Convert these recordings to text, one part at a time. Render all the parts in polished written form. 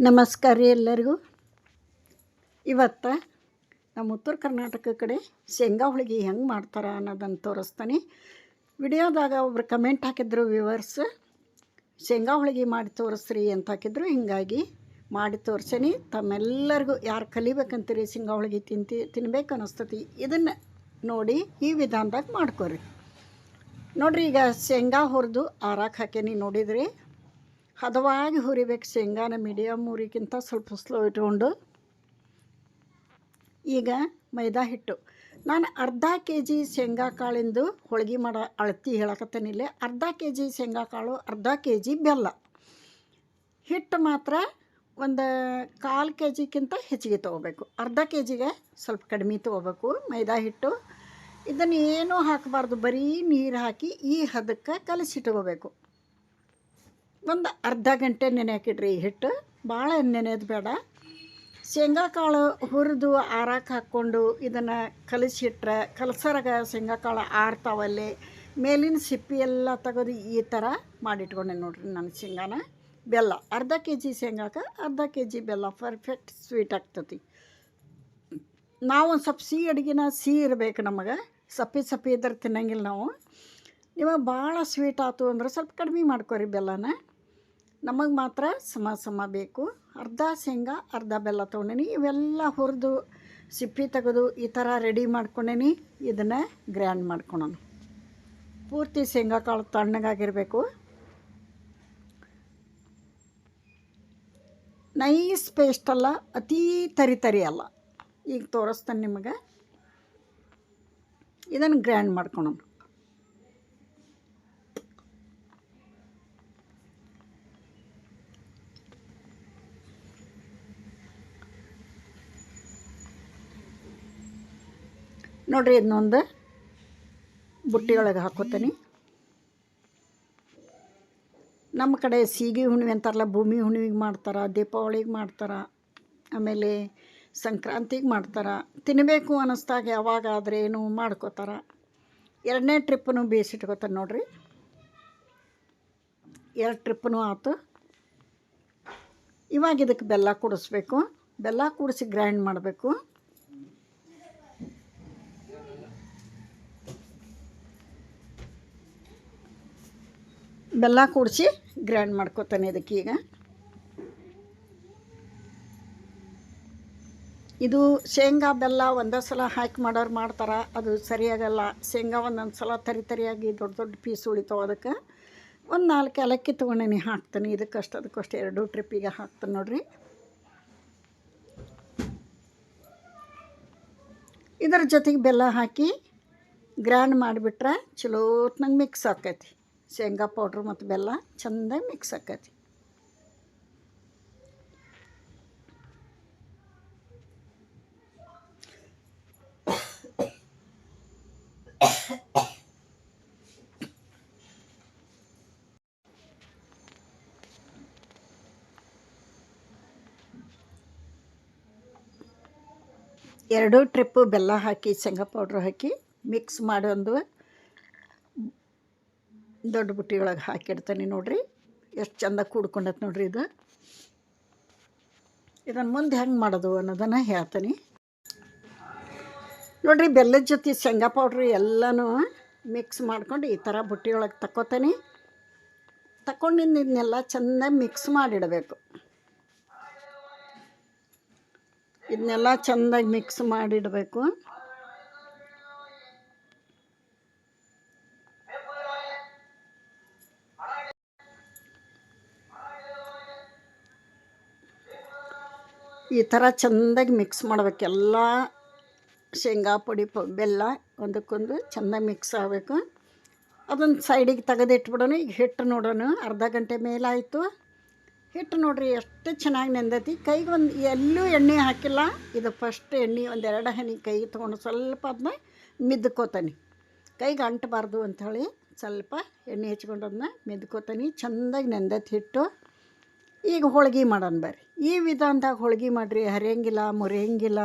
ನಮಸ್ಕಾರ ರೀ ಎಲ್ಲರಿಗೂ. ಇವತ್ತು ನಮ್ಮ ಉತ್ತರ ಕರ್ನಾಟಕ ಕಡೆ ಶೇಂಗಾ ಹೋಳಿಗೆ ಹೆಂಗೆ ಮಾಡ್ತಾರೆ ಅನ್ನೋದನ್ನು ತೋರಿಸ್ತಾನೆ. ವಿಡಿಯೋದಾಗ ಒಬ್ರು ಕಮೆಂಟ್ ಹಾಕಿದ್ರು ವ್ಯೂವರ್ಸ್, ಶೇಂಗಾ ಹೋಳಿಗೆ ಮಾಡಿ ತೋರಿಸ್ರಿ ಅಂತ ಹಾಕಿದ್ರು. ಹಿಂಗಾಗಿ ಮಾಡಿ ತೋರಿಸೇನಿ. ತಮ್ಮೆಲ್ಲರಿಗೂ ಯಾರು ಕಲಿಬೇಕಂತೀರಿ ಶೇಂಗಾ ಹೋಳಿಗೆ ತಿನ್ಬೇಕು ಅನ್ನಿಸ್ತತಿ, ಇದನ್ನು ನೋಡಿ ಈ ವಿಧಾನದಾಗ ಮಾಡ್ಕೊರಿ. ನೋಡಿರಿ, ಈಗ ಶೇಂಗಾ ಹುರಿದು ಆರಾಕ್ ಹಾಕೇನಿ. ನೋಡಿದ್ರಿ, ಹದವಾಗಿ ಹುರಿಬೇಕು ಶೇಂಗಾನ. ಮೀಡಿಯಮ್ ಹುರಿಗಿಂತ ಸ್ವಲ್ಪ ಸ್ಲೋ ಇಟ್ಕೊಂಡು ಈಗ ಮೈದಾ ಹಿಟ್ಟು ನಾನು ಅರ್ಧ ಕೆ ಜಿ ಶೇಂಗಾ ಕಾಳಿಂದು ಹೋಳಿಗೆ ಮಾಡೋ ಅಳತಿ ಹೇಳಕತ್ತೇನಿಲ್ಲ. ಅರ್ಧ ಕೆ ಜಿ ಶೇಂಗಾ ಕಾಳು, ಅರ್ಧ ಕೆ ಜಿ ಬೆಲ್ಲ. ಹಿಟ್ಟು ಮಾತ್ರ ಒಂದು 1/4 ಕೆ ಜಿಗಿಂತ ಹೆಚ್ಚಿಗೆ ತೊಗೋಬೇಕು. ಅರ್ಧ ಕೆ ಜಿಗೆ ಸ್ವಲ್ಪ ಕಡಿಮೆ ತೊಗೋಬೇಕು ಮೈದಾ ಹಿಟ್ಟು. ಇದನ್ನು ಏನೂ ಹಾಕಬಾರ್ದು, ಬರೀ ನೀರು ಹಾಕಿ ಈ ಹದಕ್ಕೆ ಕಲಸಿಟ್ಕೋಬೇಕು. ಒಂದು ಅರ್ಧ ಗಂಟೆ ನೆನೆ ಹಾಕಿಡ್ರಿ. ಹಿಟ್ಟು ಭಾಳ ನೆನೆಯೋದು ಬೇಡ. ಶೇಂಗಾ ಕಾಳು ಹುರಿದು ಆರಾಕ್ ಹಾಕ್ಕೊಂಡು ಇದನ್ನು ಕಲಸಿಟ್ರೆ ಕಲಸರಾಗ ಶೇಂಗಾ ಕಾಳು ಆರ್ತಾವಲ್ಲಿ ಮೇಲಿನ ಸಿಪ್ಪಿ ಎಲ್ಲ ತೆಗೆದು ಈ ಥರ ಮಾಡಿಟ್ಕೊಂಡೆ. ನೋಡ್ರಿ, ನಾನು ಶೇಂಗಾನ ಬೆಲ್ಲ ಅರ್ಧ ಕೆ ಜಿ ಶೇಂಗಾಕ್ಕೆ ಅರ್ಧ ಕೆ ಜಿ ಬೆಲ್ಲ ಪರ್ಫೆಕ್ಟ್ ಸ್ವೀಟ್ ಆಗ್ತತಿ. ನಾವು ಒಂದು ಸ್ವಲ್ಪ ಸಿಹಿ ಅಡುಗೆನ ಸಿಹಿ ಇರಬೇಕು. ನಮಗೆ ಸಪ್ಪೆ ಇದ್ರೆ ತಿನ್ನಂಗಿಲ್ಲ ನಾವು. ನಿಮಗೆ ಭಾಳ ಸ್ವೀಟ್ ಆಯ್ತು ಅಂದ್ರೆ ಸ್ವಲ್ಪ ಕಡಿಮೆ ಮಾಡ್ಕೊರಿ ಬೆಲ್ಲನ. ನಮಗೆ ಮಾತ್ರ ಸಮ ಬೇಕು. ಅರ್ಧ ಶೇಂಗಾ ಅರ್ಧ ಬೆಲ್ಲ ತೊಗೊಂಡೇನಿ. ಇವೆಲ್ಲ ಹುರಿದು ಸಿಪ್ಪಿ ತೆಗೆದು ಈ ಥರ ರೆಡಿ ಮಾಡ್ಕೊಂಡೇನಿ. ಇದನ್ನು ಗ್ರ್ಯಾಂಡ್ ಮಾಡ್ಕೊಳೋಣ. ಪೂರ್ತಿ ಶೇಂಗಾ ಕಾಳು ತಣ್ಣಗಾಗಿರಬೇಕು. ನೈಸ್ ಪೇಸ್ಟ್ ಅಲ್ಲ, ಅತೀ ತರಿ ಅಲ್ಲ. ಈಗ ತೋರಿಸ್ತಾನೆ ನಿಮಗೆ. ಇದನ್ನು ಗ್ರ್ಯಾಂಡ್ ಮಾಡ್ಕೊಳೋಣ. ನೋಡಿರಿ, ಇದನ್ನೊಂದು ಬುಟ್ಟಿ ಒಳಗೆ ಹಾಕೋತೀನಿ. ನಮ್ಮ ಕಡೆ ಸೀಗೆ ಹುಣ್ಣಿಮೆ ಅಂತಾರಲ್ಲ, ಭೂಮಿ ಹುಣ್ಣಿಮೆಗೆ ಮಾಡ್ತಾರೆ, ದೀಪಾವಳಿಗೆ ಮಾಡ್ತಾರೆ, ಆಮೇಲೆ ಸಂಕ್ರಾಂತಿಗೆ ಮಾಡ್ತಾರೆ. ತಿನ್ನಬೇಕು ಅನ್ನಿಸ್ದಾಗ ಯಾವಾಗಾದ್ರೆ ಏನು ಮಾಡ್ಕೋತಾರೆ. 2ನೇ ಟ್ರಿಪ್ಪನ್ನು ಬೇಯಿಸಿಟ್ಕೋತಾರೆ. ನೋಡಿರಿ, 2 ಟ್ರಿಪ್ಪನು ಆಯ್ತು. ಇವಾಗ ಇದಕ್ಕೆ ಬೆಲ್ಲ ಕೂಡಿಸ್ಬೇಕು. ಬೆಲ್ಲ ಕೂಡಿಸಿ ಗ್ರೈಂಡ್ ಮಾಡಬೇಕು. ಬೆಲ್ಲ ಕೂಡಿಸಿ ಗ್ರೈಂಡ್ ಮಾಡ್ಕೊತಾನೆ ಇದಕ್ಕೆ. ಈಗ ಇದು ಶೇಂಗಾ ಬೆಲ್ಲ ಒಂದೇ ಸಲ ಹಾಕಿ ಮಾಡೋರು ಮಾಡ್ತಾರೆ, ಅದು ಸರಿಯಾಗಲ್ಲ. ಶೇಂಗಾ ಒಂದೊಂದು ಸಲ ತರಿಯಾಗಿ ದೊಡ್ಡ ಪೀಸ್ ಉಳಿತಾವೆ. ಅದಕ್ಕೆ ಒಂದು 4 ಏಲಕ್ಕಿ ತೊಗೊಂಡೇನಿ, ಹಾಕ್ತಾನೆ ಇದಕ್ಕಷ್ಟು ಅದಕ್ಕಷ್ಟು 2 ಟ್ರಿಪ್ಪಿಗೆ ಹಾಕ್ತಾನೆ. ನೋಡಿರಿ, ಇದರ ಜೊತೆಗೆ ಬೆಲ್ಲ ಹಾಕಿ ಗ್ರೈಂಡ್ ಮಾಡಿಬಿಟ್ರೆ ಚಲೋತ್ನಂಗೆ ಮಿಕ್ಸ್ ಆಕೈತಿ. ಶೇಂಗಾ ಪೌಡ್ರು ಮತ್ತು ಬೆಲ್ಲ ಚೆಂದಾಗಿ ಮಿಕ್ಸ್ ಆಕೈತಿ. ಎರಡು ಟ್ರಿಪ್ಪು ಬೆಲ್ಲ ಹಾಕಿ ಶೇಂಗಾ ಪೌಡ್ರ್ ಹಾಕಿ ಮಿಕ್ಸ್ ಮಾಡಿ ಒಂದು ದೊಡ್ಡ ಬುಟ್ಟಿ ಒಳಗೆ ಹಾಕಿಡ್ತಾನೆ. ನೋಡಿರಿ, ಎಷ್ಟು ಚೆಂದ ಕೂಡ್ಕೊಂಡೈತೆ ನೋಡಿರಿ. ಇದನ್ನು ಮುಂದೆ ಹೆಂಗೆ ಮಾಡೋದು ಅನ್ನೋದನ್ನು ಹೇಳ್ತೀನಿ. ನೋಡಿರಿ, ಬೆಲ್ಲದ ಜೊತೆ ಶೇಂಗಾ ಪೌಡ್ರು ಎಲ್ಲನೂ ಮಿಕ್ಸ್ ಮಾಡ್ಕೊಂಡು ಈ ಥರ ಬುಟ್ಟಿ ಒಳಗೆ ತಕ್ಕೋತಾನೆ. ತಗೊಂಡಿದ್ದು ಇದನ್ನೆಲ್ಲ ಚೆಂದಾಗಿ ಮಿಕ್ಸ್ ಮಾಡಿಡಬೇಕು. ಇದನ್ನೆಲ್ಲ ಚೆಂದಾಗಿ ಮಿಕ್ಸ್ ಮಾಡಿಡಬೇಕು. ಈ ಥರ ಚೆಂದಾಗಿ ಮಿಕ್ಸ್ ಮಾಡ್ಬೇಕು. ಎಲ್ಲ ಶೇಂಗಾ ಪುಡಿ ಬೆಲ್ಲ ಒಂದಕ್ಕೊಂದು ಚೆಂದಾಗಿ ಮಿಕ್ಸ್ ಆಗಬೇಕು. ಅದೊಂದು ಸೈಡಿಗೆ ತೆಗೆದಿಟ್ಬಿಡೋಣ. ಈಗ ಹಿಟ್ಟು ನೋಡೋಣ, ಅರ್ಧ ಗಂಟೆ ಮೇಲಾಯಿತು. ಹಿಟ್ಟು ನೋಡಿರಿ ಎಷ್ಟು ಚೆನ್ನಾಗಿ ನೆಂದೈತಿ. ಕೈಗೆ ಒಂದು ಎಲ್ಲೂ ಎಣ್ಣೆ ಹಾಕಿಲ್ಲ. ಇದು ಫಸ್ಟ್ ಎಣ್ಣೆ ಒಂದು 2 ಹನಿ ಕೈಗೆ ತೊಗೊಂಡು ಸ್ವಲ್ಪ ಅದನ್ನ ಮಿದ್ಕೋತಾನೆ. ಕೈಗೆ ಅಂಟಬಾರ್ದು ಅಂಥೇಳಿ ಸ್ವಲ್ಪ ಎಣ್ಣೆ ಹಚ್ಕೊಂಡು ಅದನ್ನ ಮಿದ್ಕೋತಾನೆ. ಚೆಂದಾಗಿ ನೆಂದೈತಿ ಹಿಟ್ಟು. ಈಗ ಹೋಳ್ಗೆ ಮಾಡೋಣ ಬರ್ರಿ. ಈ ವಿಧಾನದಾಗ ಹೋಳ್ಗೆ ಮಾಡಿರಿ, ಹರಿಯಂಗಿಲ್ಲ, ಮುರಿಯಂಗಿಲ್ಲ.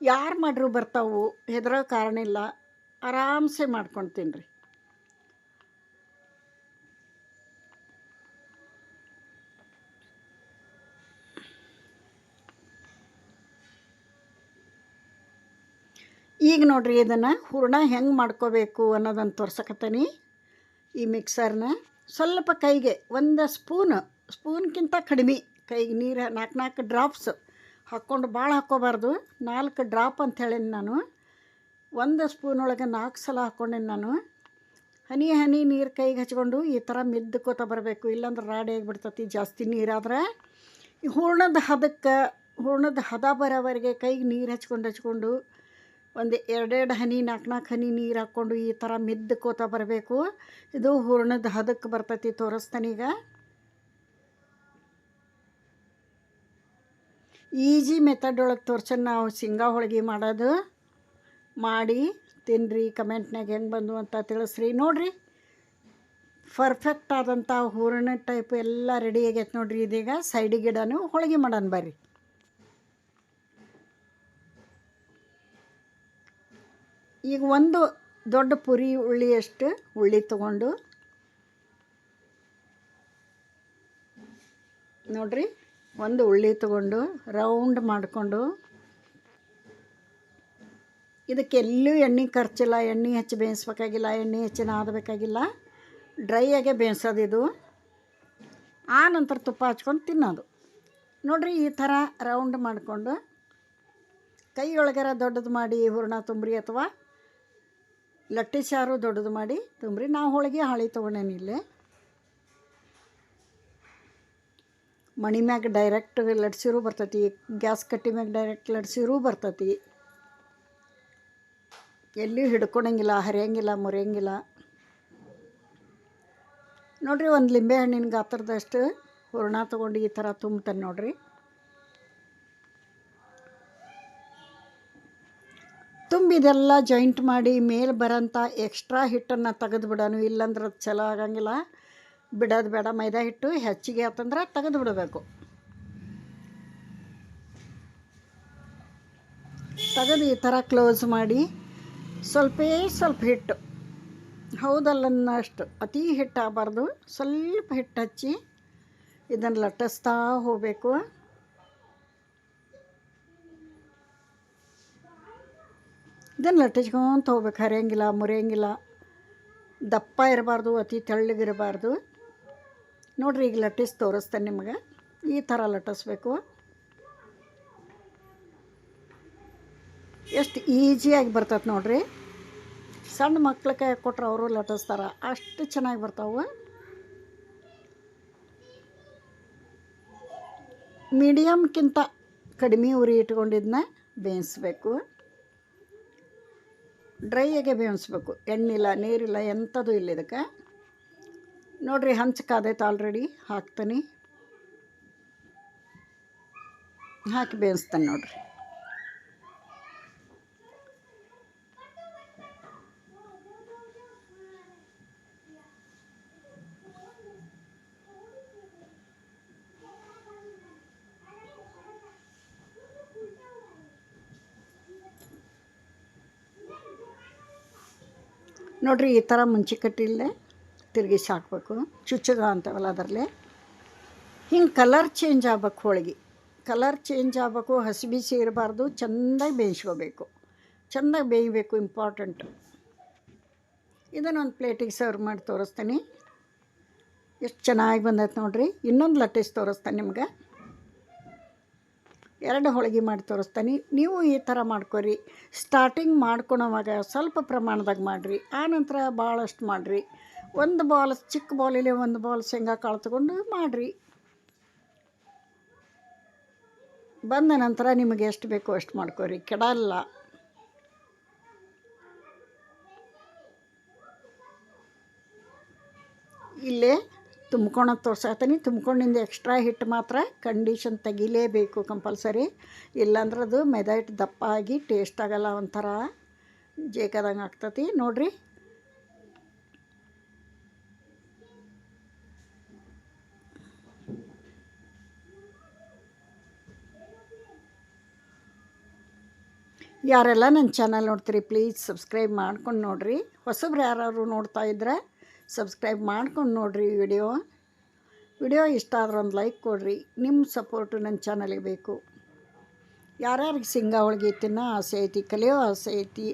ಯಾರು ಮಾಡ್ರು ಬರ್ತಾವು, ಹೆದರೋ ಕಾರಣ ಇಲ್ಲ. ಆರಾಮ್ಸೆ ಮಾಡ್ಕೊಂಡು ತಿನ್ನಿರಿ. ಈಗ ನೋಡಿರಿ ಇದನ್ನು ಹೂರಣ ಹೆಂಗೆ ಮಾಡ್ಕೋಬೇಕು ಅನ್ನೋದನ್ನು ತೋರ್ಸಕತ್ತೀನಿ. ಈ ಮಿಕ್ಸರ್ನ ಸ್ವಲ್ಪ ಕೈಗೆ ಒಂದು ಸ್ಪೂನ್ಗಿಂತ ಕಡಿಮೆ ಕೈಗೆ ನೀರು 4 ಡ್ರಾಪ್ಸ್ ಹಾಕ್ಕೊಂಡು ಭಾಳ ಹಾಕ್ಕೋಬಾರ್ದು. 4 ಡ್ರಾಪ್ ಅಂತ ಹೇಳೀನಿ ನಾನು. 1 ಸ್ಪೂನ್ ಒಳಗೆ 4 ಸಲ ಹಾಕ್ಕೊಂಡೇನಿ ನಾನು. ಹನಿ ಹನಿ ನೀರು ಕೈಗೆ ಹಚ್ಕೊಂಡು ಈ ಥರ ಮಿದ್ದುಕೋತ ಬರಬೇಕು, ಇಲ್ಲಾಂದ್ರೆ ರಾಡಿ ಆಗಿಬಿಡ್ತತಿ ಜಾಸ್ತಿ ನೀರಾದ್ರೆ. ಈ ಹೂರ್ಣದ ಹದ ಬರೋವರೆಗೆ ಕೈಗೆ ನೀರು ಹಚ್ಕೊಂಡು ಒಂದು 2 ಹನಿ 4 ಹನಿ ನೀರು ಹಾಕ್ಕೊಂಡು ಈ ಥರ ಮಿದ್ದುಕೋತ ಬರಬೇಕು. ಇದು ಹೂರ್ಣದ ಹದಕ್ಕೆ ಬರ್ತೈತಿ. ತೋರಿಸ್ತಾನೀಗ. ಈಜಿ ಮೆಥಡ್ ಒಳಗೆ ತೋರ್ಸನ್ ನಾವು ಶೇಂಗಾ ಹೋಳಿಗೆ ಮಾಡೋದು. ಮಾಡಿ ತಿನ್ನಿರಿ, ಕಮೆಂಟ್ನಾಗ ಹೆಂಗೆ ಬಂದು ಅಂತ ತಿಳಿಸ್ರಿ. ನೋಡಿರಿ, ಪರ್ಫೆಕ್ಟ್ ಆದಂಥ ಹೂರಣ ಟೈಪ್ ಎಲ್ಲ ರೆಡಿ ಆಗೈತೆ ನೋಡಿರಿ. ಇದೀಗ ಸೈಡಿಗೆ ಗಿಡನೂ ಹೋಳಿಗೆ ಮಾಡೋಣ ಬರ್ರಿ. ಈಗ ಒಂದು ದೊಡ್ಡ ಪುರಿ ಉಳ್ಳಿಯಷ್ಟು ಉಳ್ಳಿ ತೊಗೊಂಡು ನೋಡಿರಿ, ಒಂದು ಉಳ್ಳಿ ತೊಗೊಂಡು ರೌಂಡ್ ಮಾಡಿಕೊಂಡು, ಇದಕ್ಕೆ ಎಲ್ಲೂ ಎಣ್ಣೆ ಖರ್ಚಿಲ್ಲ, ಎಣ್ಣೆ ಹೆಚ್ಚು ಬೇಯಿಸ್ಬೇಕಾಗಿಲ್ಲ, ಎಣ್ಣೆ ಹೆಚ್ಚು ನಾದಬೇಕಾಗಿಲ್ಲ, ಡ್ರೈ ಆಗೇ ಬೇಯಿಸೋದು ಇದು. ಆ ನಂತರ ತುಪ್ಪ ಹಚ್ಕೊಂಡು ತಿನ್ನೋದು. ನೋಡಿರಿ, ಈ ಥರ ರೌಂಡ್ ಮಾಡಿಕೊಂಡು ಕೈಯೊಳಗರ ದೊಡ್ಡದು ಮಾಡಿ ಹೂರಣ ತುಂಬ್ರಿ, ಅಥವಾ ಲಟ್ಟಿ ಸಾರು ದೊಡ್ಡದು ಮಾಡಿ ತುಂಬ್ರಿ. ನಾವು ಹೋಳಿಗೆ ಹಾಳಿ ತೊಗೊಂಡೇನಿಲ್ಲೇ ಮಣಿ ಮ್ಯಾಗ ಡೈರೆಕ್ಟ್ ಲಟ್ಸಿರೂ ಬರ್ತೈತಿ, ಗ್ಯಾಸ್ ಕಟ್ಟಿ ಮ್ಯಾಗ ಡೈರೆಕ್ಟ್ ಲಟ್ಸಿರೂ ಬರ್ತೈತಿ. ಎಲ್ಲಿಯೂ ಹಿಡ್ಕೊಳಂಗಿಲ್ಲ, ಹರಿಯಂಗಿಲ್ಲ, ಮುರಿಯಂಗಿಲ್ಲ. ನೋಡಿರಿ, ಒಂದು ಲಿಂಬೆ ಹಣ್ಣಿನ ಗಾತ್ರದಷ್ಟು ಹೂರಣ ತೊಗೊಂಡು ಈ ಥರ ತುಂಬ್ತಾನೆ ನೋಡಿರಿ. ತುಂಬಿದೆಲ್ಲ ಜಾಯಿಂಟ್ ಮಾಡಿ ಮೇಲೆ ಬರೋಂಥ ಎಕ್ಸ್ಟ್ರಾ ಹಿಟ್ಟನ್ನು ತೆಗೆದು ಬಿಡೋನು, ಇಲ್ಲಾಂದ್ರೆ ಅದು ಚಲೋ ಆಗಂಗಿಲ್ಲ. ಬಿಡೋದು ಬೇಡ. ಮೈದಾ ಹಿಟ್ಟು ಹೆಚ್ಚಿಗೆ ಆತಂದ್ರೆ ತೆಗೆದು ಬಿಡಬೇಕು. ತೆಗೆದು ಈ ಥರ ಕ್ಲೋಸ್ ಮಾಡಿ ಸ್ವಲ್ಪ ಹಿಟ್ಟು, ಹೌದಲ್ಲನ್ನಷ್ಟು ಅತಿ ಹಿಟ್ಟು ಆಗಬಾರ್ದು, ಸ್ವಲ್ಪ ಹಿಟ್ಟು ಹಚ್ಚಿ ಇದನ್ನು ಲಟ್ಟಿಸ್ತಾ ಹೋಗಬೇಕು. ಇದನ್ನು ಲಟ್ಟಿಸ್ಕೊಂತ ಹೋಗ್ಬೇಕು, ಹರಿಯಂಗಿಲ್ಲ, ಮುರಿಯಂಗಿಲ್ಲ. ದಪ್ಪ ಇರಬಾರ್ದು, ಅತಿ ತೆಳ್ಳಗಿರಬಾರ್ದು. ನೋಡಿರಿ, ಈಗ ಲಟ್ಟಿಸಿ ತೋರಿಸ್ತೇನೆ ನಿಮಗೆ. ಈ ಥರ ಲಟ್ಟಿಸ್ಬೇಕು. ಎಷ್ಟು ಈಜಿಯಾಗಿ ಬರ್ತದೆ ನೋಡಿರಿ. ಸಣ್ಣ ಮಕ್ಳ ಕೈ ಕೊಟ್ರೆ ಅವರು ಲಟ್ಟಿಸ್ತಾರೆ, ಅಷ್ಟು ಚೆನ್ನಾಗಿ ಬರ್ತಾವೆ. ಮೀಡಿಯಮ್ಗಿಂತ ಕಡಿಮೆ ಉರಿ ಇಟ್ಕೊಂಡಿದ್ದನ್ನ ಬೇಯಿಸ್ಬೇಕು. ಡ್ರೈಯಾಗೆ ಬೇಯಿಸ್ಬೇಕು, ಎಣ್ಣಿಲ್ಲ, ನೀರಿಲ್ಲ, ಎಂಥದ್ದು ಇಲ್ಲ ಇದಕ್ಕೆ. ನೋಡಿರಿ, ಹಂಚು ಕಾದೈತೆ ಆಲ್ರೆಡಿ. ಹಾಕ್ತಾನೆ, ಹಾಕಿ ಬೇಯಿಸ್ತಾನೆ ನೋಡಿರಿ. ನೋಡಿರಿ, ಈ ಥರ ಮುಂಚಿಕಟ್ಟಿಲ್ಲೇ ತಿರುಗಿಸಿ ಹಾಕಬೇಕು. ಚುಚ್ಚಗ ಅಂತವಲ್ಲ ಅದರಲ್ಲೇ. ಹಿಂಗೆ ಕಲರ್ ಚೇಂಜ್ ಆಗ್ಬೇಕು. ಹೋಳಿಗೆ ಕಲರ್ ಚೇಂಜ್ ಆಗಬೇಕು, ಹಸಿ ಬಿಸಿ ಇರಬಾರ್ದು. ಚೆಂದಾಗಿ ಬೇಯಿಸ್ಕೋಬೇಕು, ಚೆಂದಾಗಿ ಬೇಯಬೇಕು, ಇಂಪಾರ್ಟೆಂಟ್. ಇದನ್ನೊಂದು ಪ್ಲೇಟಿಗೆ ಸರ್ವ್ ಮಾಡಿ ತೋರಿಸ್ತೀನಿ. ಎಷ್ಟು ಚೆನ್ನಾಗಿ ಬಂದೈತೆ ನೋಡಿರಿ. ಇನ್ನೊಂದು ಲಟ್ಟಿಸಿ ತೋರಿಸ್ತಾನೆ ನಿಮ್ಗೆ. 2 ಹೋಳಿಗೆ ಮಾಡಿ ತೋರಿಸ್ತಾನೆ. ನೀವು ಈ ಥರ ಮಾಡ್ಕೊರಿ. ಸ್ಟಾರ್ಟಿಂಗ್ ಮಾಡ್ಕೊಳೋವಾಗ ಸ್ವಲ್ಪ ಪ್ರಮಾಣದಾಗ ಮಾಡಿರಿ, ಆನಂತರ ಭಾಳಷ್ಟು ಮಾಡಿರಿ. ಒಂದು ಬಾಲ್, ಚಿಕ್ಕ ಬಾಲಲ್ಲಿ 1 ಬಾಲ್ ಶೇಂಗಾ ಕಾಳು ತೊಗೊಂಡು ಮಾಡಿರಿ. ಬಂದ ನಂತರ ನಿಮಗೆ ಎಷ್ಟು ಬೇಕೋ ಅಷ್ಟು ಮಾಡ್ಕೊರಿ, ಕೆಡಲ್ಲ. ಇಲ್ಲೇ ತುಂಬ್ಕೊಳೋದು ತೋರ್ಸಾತೀನಿ. ತುಂಬ್ಕೊಂಡಿಂದ ಎಕ್ಸ್ಟ್ರಾ ಹಿಟ್ಟು ಮಾತ್ರ ಕಂಡೀಷನ್ ತೆಗಿಲೇಬೇಕು ಕಂಪಲ್ಸರಿ, ಇಲ್ಲಾಂದ್ರೆ ಅದು ಮೈದಾ ಹಿಟ್ಟು ದಪ್ಪ ಆಗಿ ಟೇಸ್ಟ್ ಆಗೋಲ್ಲ, ಒಂಥರ ಜೇಕದಂಗೆ ಆಗ್ತತಿ. ನೋಡಿರಿ, ಯಾರೆಲ್ಲ ನನ್ನ ಚಾನಲ್ ನೋಡ್ತೀರಿ ಪ್ಲೀಸ್ ಸಬ್ಸ್ಕ್ರೈಬ್ ಮಾಡ್ಕೊಂಡು ನೋಡಿರಿ. ಹೊಸಬ್ರು ಯಾರು ನೋಡ್ತಾ ಇದ್ರೆ ಸಬ್ಸ್ಕ್ರೈಬ್ ಮಾಡ್ಕೊಂಡು ನೋಡಿರಿ. ವಿಡಿಯೋ ಇಷ್ಟ ಆದ್ರೆ ಒಂದು ಲೈಕ್ ಕೊಡಿರಿ. ನಿಮ್ಮ ಸಪೋರ್ಟು ನನ್ನ ಚಾನಲಿಗೆ ಬೇಕು. ಯಾರ್ಯಾರಿಗೆ ಶೇಂಗಾ ಹೋಳ್ಗೆ ತಿನ್ನೋ ಆಸೆ ಐತಿ, ಕಲಿಯೋ ಆಸೆ ಐತಿ.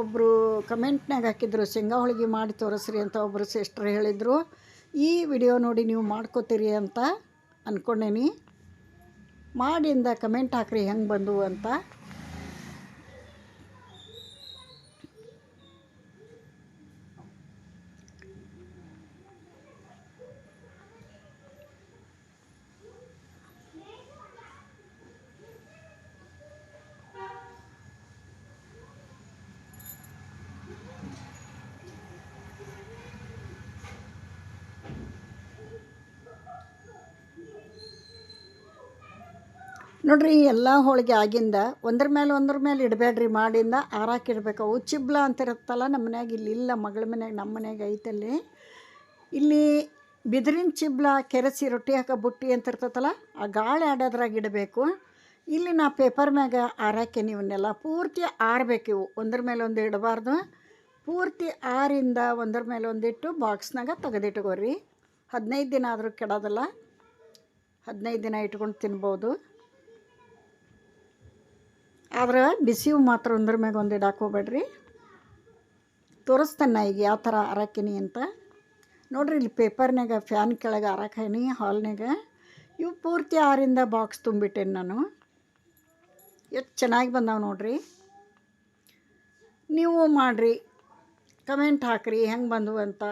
ಒಬ್ಬರು ಕಮೆಂಟ್ನಾಗ ಹಾಕಿದ್ರು ಶೇಂಗಾ ಹೋಳ್ಗೆ ಮಾಡಿ ತೋರಿಸ್ರಿ ಅಂತ. ಒಬ್ಬರು ಸಿಸ್ಟರ್ ಹೇಳಿದರು. ಈ ವಿಡಿಯೋ ನೋಡಿ ನೀವು ಮಾಡ್ಕೋತೀರಿ ಅಂತ ಅಂದ್ಕೊಂಡೇನಿ. ಮಾಡಿಂದ ಕಮೆಂಟ್ ಹಾಕ್ರಿ ಹೆಂಗೆ ಬಂದವು ಅಂತ. ನೋಡ್ರಿ, ಎಲ್ಲ ಹೋಳಿಗೆ ಆಗಿಂದ ಒಂದ್ರ ಮೇಲೆ ಇಡಬೇಡ್ರಿ. ಮಾಡಿಂದ ಆರಾಕಿಡ್ಬೇಕು. ಅವು ಚಿಬ್ಲ ಅಂತಿರುತ್ತಲ್ಲ, ನಮ್ಮ ಮನ್ಯಾಗ ಇಲ್ಲಿ ಇಲ್ಲ, ಮಗಳ ಮನ್ಯಾಗ, ನಮ್ಮ ಮನ್ಯಾಗ ಐತಲ್ಲಿ. ಇಲ್ಲಿ ಬಿದಿರಿನ ಚಿಬ್ಲ ಕೆರೆಸಿ ರೊಟ್ಟಿ ಹಾಕೋ ಬುಟ್ಟಿ ಅಂತ ಇರ್ತೈತಲ್ಲ, ಆ ಗಾಳಿ ಆಡೋದ್ರಾಗ ಇಡಬೇಕು. ಇಲ್ಲಿ ನಾ ಪೇಪರ್ ಮ್ಯಾಗ ಆರಾಕೆ ಇವನ್ನೆಲ್ಲ ಪೂರ್ತಿ ಆರಬೇಕು. ಇವು ಒಂದ್ರ ಮೇಲೆ ಒಂದು ಇಡಬಾರ್ದು. ಪೂರ್ತಿ ಆರಿಂದ ಒಂದ್ರ ಮೇಲೆ ಒಂದಿಟ್ಟು ಬಾಕ್ಸ್ನಾಗ ತೆಗೆದಿಟ್ಕೋರಿ. 15 ದಿನ ಆದರೂ ಕೆಡೋದಿಲ್ಲ. 15 ದಿನ ಇಟ್ಕೊಂಡು ತಿನ್ಬೋದು. ಆದ್ರೆ ಬಿಸಿವು ಮಾತ್ರ ಒಂದ್ರ ಮ್ಯಾಗ ಒಂದು ಇಡಕ್ಕೆ ಹೋಗ್ಬೇಡ್ರಿ. ತೋರಿಸ್ತೇನೆ ಈಗ ಯಾವ ಥರ ಆರಾಕಿನಿ ಅಂತ. ನೋಡ್ರಿ, ಇಲ್ಲಿ ಪೇಪರ್ನಾಗ ಫ್ಯಾನ್ ಕೆಳಗೆ ಆರಾಕೀನಿ ಹಾಲ್ನಾಗ. ಇವು ಪೂರ್ತಿ ಆರಿಂದ ಬಾಕ್ಸ್ ತುಂಬಿಟ್ಟೇನೆ ನಾನು. ಎಷ್ಟು ಚೆನ್ನಾಗಿ ಬಂದಾವೆ ನೋಡ್ರಿ. ನೀವು ಮಾಡಿರಿ, ಕಮೆಂಟ್ ಹಾಕ್ರಿ ಹೆಂಗೆ ಬಂದವು ಅಂತ.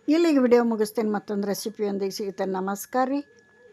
ಇಲ್ಲಿಗೆ ವಿಡಿಯೋ ಮುಗಿಸ್ತೇನೆ. ಮತ್ತೊಂದು ರೆಸಿಪಿಯೊಂದಿಗೆ ಸಿಗುತ್ತೇನೆ. ನಮಸ್ಕಾರ ರೀ.